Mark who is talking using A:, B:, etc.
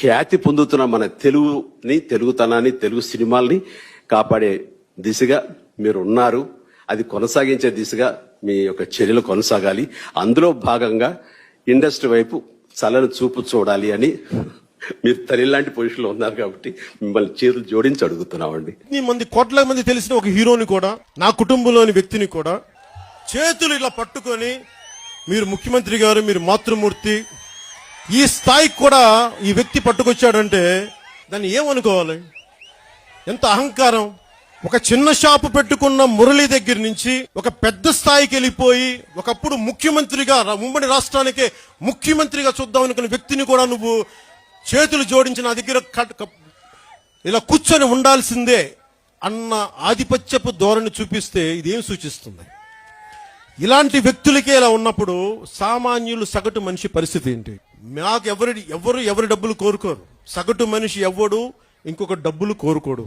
A: ఖ్యాతి పొందుతున్న మన తెలుగుని, తెలుగుతనాన్ని, తెలుగు సినిమాల్ని కాపాడే దిశగా మీరు ఉన్నారు. అది కొనసాగించే దిశగా మీ యొక్క చర్యలు కొనసాగాలి. అందులో భాగంగా ఇండస్ట్రీ వైపు చల్లని చూపు చూడాలి అని మీరు తల్లి లాంటి పొజిషన్లో ఉన్నారు కాబట్టి మిమ్మల్ని చేతులు జోడించి అడుగుతున్నామండి.
B: కోట్ల మంది తెలిసిన ఒక హీరోని కూడా, నా కుటుంబంలోని వ్యక్తిని కూడా చేతులు ఇలా పట్టుకొని మీరు ముఖ్యమంత్రి గారు, మీరు మాతృమూర్తి, ఈ స్థాయికి కూడా ఈ వ్యక్తి పట్టుకొచ్చాడంటే దాన్ని ఏమనుకోవాలి? ఎంత అహంకారం! ఒక చిన్న షాపు పెట్టుకున్న మురళి దగ్గర నుంచి ఒక పెద్ద స్థాయికి వెళ్ళిపోయి ఒకప్పుడు ముఖ్యమంత్రిగా, ఉమ్మడి రాష్ట్రానికే ముఖ్యమంత్రిగా చూద్దాం అనుకున్న వ్యక్తిని కూడా నువ్వు చేతులు జోడించి నా దగ్గర ఇలా కూర్చొని ఉండాల్సిందే అన్న ఆధిపత్యపు ధోరణి చూపిస్తే ఇదేం సూచిస్తుంది? ఇలాంటి వ్యక్తులకే ఇలా ఉన్నప్పుడు సామాన్యులు, సగటు మనిషి పరిస్థితి ఏంటి? మాకు ఎవరు డబ్బులు కోరుకోరు. సగటు మనిషి ఎవడు ఇంకొక డబ్బులు కోరుకోడు.